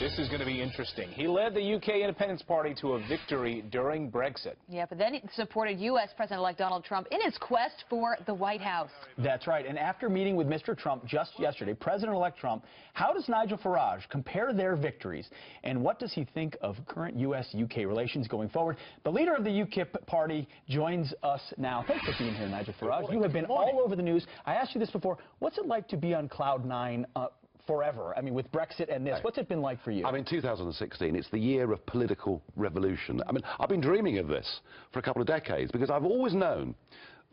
This is going to be interesting. He led the UK Independence Party to a victory during Brexit. Yeah, but then he supported U.S. President-elect Donald Trump in his quest for the White House. That's right. And after meeting with Mr. Trump just yesterday, President-elect Trump, how does Nigel Farage compare their victories? And what does he think of current U.S.-UK relations going forward? The leader of the UKIP party joins us now. Thanks for being here, Nigel Farage. You have been all over the news. I asked you this before. What's it like to be on cloud nine forever? I mean, with Brexit and this, what's it been like for you? I mean, 2016, it's the year of political revolution. I mean, I've been dreaming of this for a couple of decades because I've always known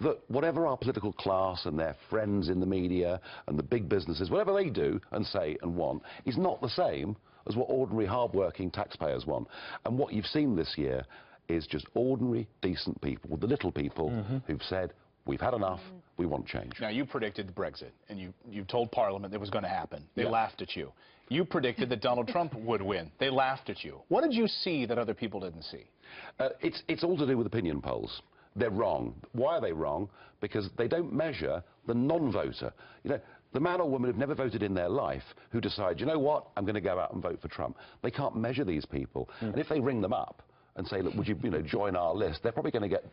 that whatever our political class and their friends in the media and the big businesses, whatever they do and say and want, is not the same as what ordinary, hard-working taxpayers want. And what you've seen this year is just ordinary, decent people, the little people who've said, we've had enough, we want change. Now, you predicted Brexit, and you told Parliament it was going to happen. They laughed at you. You predicted that Donald Trump would win. They laughed at you. What did you see that other people didn't see? It's all to do with opinion polls. They're wrong. Why are they wrong? Because they don't measure the non-voter. You know, the man or woman who've never voted in their life who decide, you know what, I'm going to go out and vote for Trump. They can't measure these people. And if they ring them up and say, look, would you, join our list? They're probably going to get,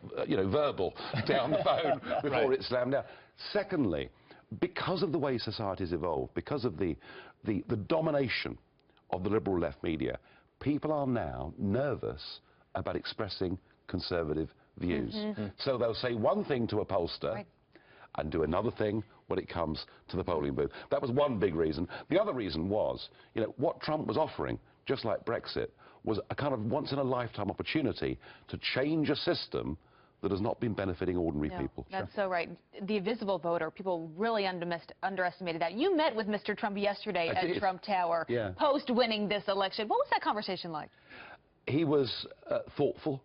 verbal down the phone before it's slammed down. Secondly, because of the way society's evolved, because of the domination of the liberal left media, people are now nervous about expressing conservative views. So they'll say one thing to a pollster and do another thing when it comes to the polling booth. That was one big reason. The other reason was, what Trump was offering, just like Brexit, was a kind of once-in-a-lifetime opportunity to change a system that has not been benefiting ordinary people. That's so right. The invisible voter, people really underestimated that. You met with Mr. Trump yesterday at Trump Tower, post-winning this election. What was that conversation like? He was thoughtful,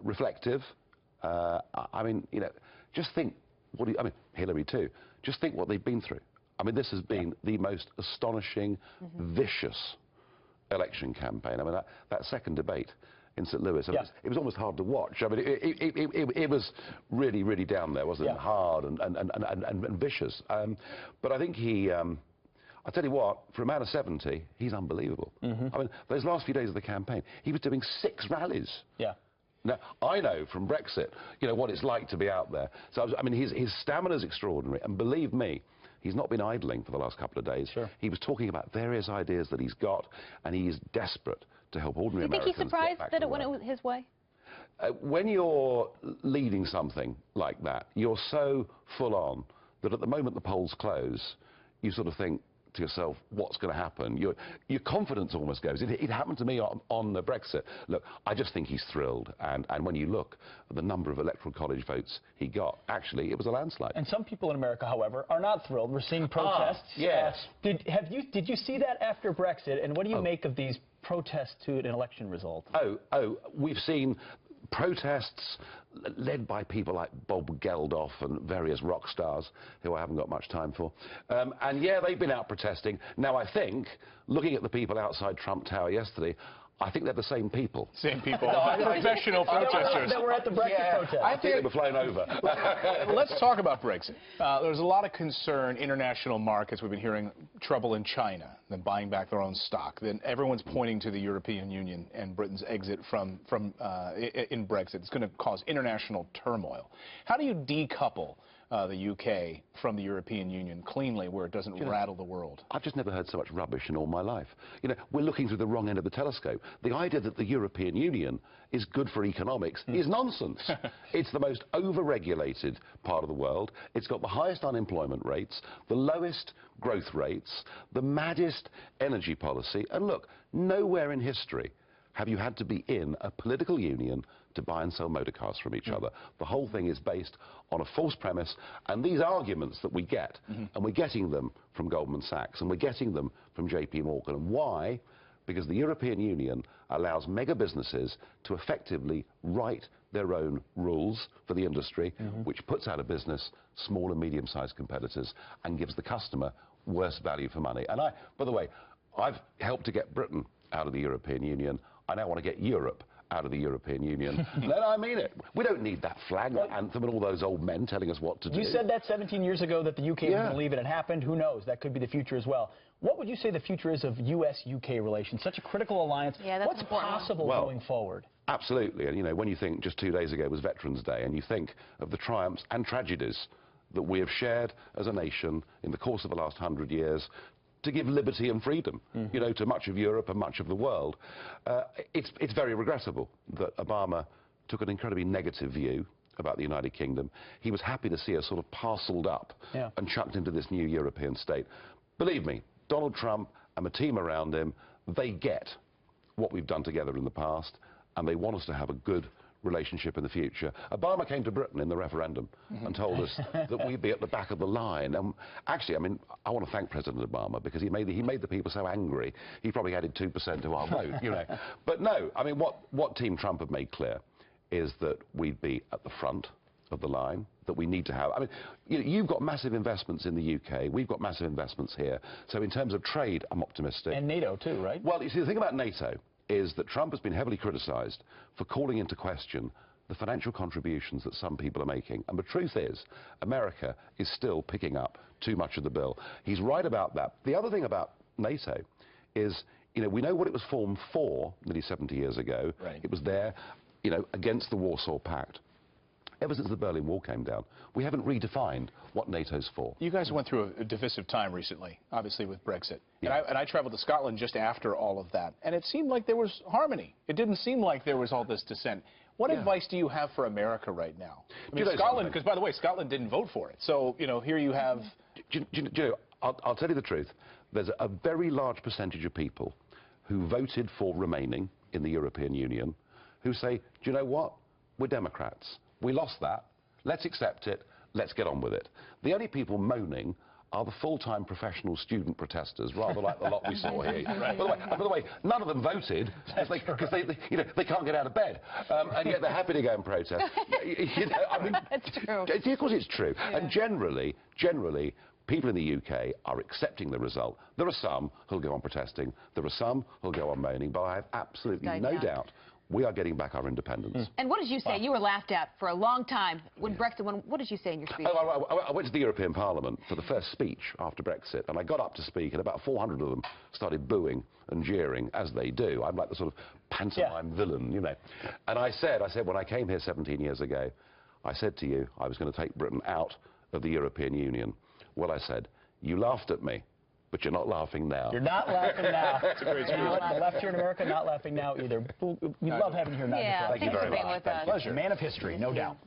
reflective. I mean, just think what I mean, Hillary too. Just think what they've been through. I mean, this has been the most astonishing, vicious election campaign. I mean, that second debate in St. Louis, it was almost hard to watch. I mean, it was really, really down there, wasn't it? Hard and vicious. But I think he, I tell you what, for a man of 70, he's unbelievable. I mean, those last few days of the campaign, he was doing 6 rallies. Now, I know from Brexit, what it's like to be out there. So, I mean, his stamina is extraordinary. And believe me, he's not been idling for the last couple of days. He was talking about various ideas that he's got, and he's desperate to help ordinary Americans. Do you think he's surprised that it went his way? When you're leading something like that, you're so full on that at the moment the polls close, you sort of think to yourself, what's going to happen? Your confidence almost goes. It happened to me on the Brexit. Look, I just think he's thrilled, and when you look at the number of electoral college votes he got, actually, it was a landslide. And some people in America, however, are not thrilled. We're seeing protests. Did you see that after Brexit, and what do you make of these protests to an election result? We've seen protests led by people like Bob Geldof and various rock stars who I haven't got much time for. And yeah, they've been out protesting. Now, I think, looking at the people outside Trump Tower yesterday, I think they're the same people. Same people. Professional protesters. That were at the Brexit protest. I think they were flown over. Let's talk about Brexit. There's a lot of concern, international markets. We've been hearing trouble in China, then buying back their own stock. Then everyone's pointing to the European Union and Britain's exit in Brexit. It's going to cause international turmoil. How do you decouple the UK from the European Union cleanly where it doesn't rattle the world? I've just never heard so much rubbish in all my life. We're looking through the wrong end of the telescope. The idea that the European Union is good for economics is nonsense. It's the most over-regulated part of the world. It's got the highest unemployment rates, the lowest growth rates, the maddest energy policy. And look, nowhere in history have you had to be in a political union to buy and sell motor cars from each other. The whole thing is based on a false premise, and these arguments that we get, and we're getting them from Goldman Sachs, and we're getting them from JP Morgan. And why? Because the European Union allows mega businesses to effectively write their own rules for the industry, which puts out of business small and medium-sized competitors and gives the customer worse value for money. And by the way, I've helped to get Britain out of the European Union. I now want to get Europe out of the European Union, then I mean it. We don't need that flag anthem and all those old men telling us what to do. You said that 17 years ago that the UK was going to leave, and it happened. Who knows? That could be the future as well. What would you say the future is of U.S.-UK relations? Such a critical alliance. Yeah, that's what's possible going forward? Absolutely. And, you know, when you think just 2 days ago was Veterans Day, and you think of the triumphs and tragedies that we have shared as a nation in the course of the last 100 years, to give liberty and freedom, you know, to much of Europe and much of the world. It's very regrettable that Obama took an incredibly negative view about the United Kingdom. He was happy to see us sort of parceled up and chucked into this new European state. Believe me, Donald Trump and the team around him, they get what we've done together in the past, and they want us to have a good relationship in the future. Obama came to Britain in the referendum and told us that we'd be at the back of the line. Actually, I mean, I want to thank President Obama, because he made the people so angry, he probably added 2% to our vote, you know. But no, I mean, what Team Trump have made clear is that we'd be at the front of the line, that we need to have. I mean, you've got massive investments in the UK, we've got massive investments here. So in terms of trade, I'm optimistic. And NATO too, right? Well, you see, the thing about NATO is that Trump has been heavily criticised for calling into question the financial contributions that some people are making. And the truth is, America is still picking up too much of the bill. He's right about that. The other thing about NATO is, you know, we know what it was formed for nearly 70 years ago. Right. It was there, you know, against the Warsaw Pact. Ever since the Berlin Wall came down, we haven't redefined what NATO's for. You guys went through a divisive time recently, obviously with Brexit. Yeah. And I traveled to Scotland just after all of that, and it seemed like there was harmony. It didn't seem like there was all this dissent. What advice do you have for America right now? I mean, Scotland, because by the way, Scotland didn't vote for it. So, you know, here you have... Do you know, I'll tell you the truth. There's a very large percentage of people who voted for remaining in the European Union who say, do you know what? We're Democrats. We lost that. Let's accept it. Let's get on with it. The only people moaning are the full-time professional student protesters, rather like the lot we saw here. Right. By the way, none of them voted because you know, they can't get out of bed, and yet they're happy to go and protest. You know, I mean, it's true. Of course, it's true. Yeah. And generally, people in the UK are accepting the result. There are some who'll go on protesting. There are some who'll go on moaning. But I have absolutely no doubt we are getting back our independence. And what did you say? Wow. You were laughed at for a long time when Brexit went. What did you say in your speech? I went to the European Parliament for the first speech after Brexit, and I got up to speak, and about 400 of them started booing and jeering, as they do. I'm like the sort of pantomime villain, you know. And I said, when I came here 17 years ago, I said to you I was going to take Britain out of the European Union. Well, I said, you laughed at me, but you're not laughing now. You're not laughing now. That's a great speech. Left here in America, not laughing now either. We love having you here. Yeah, Thank you very much. With us. Pleasure. Man of history, no doubt.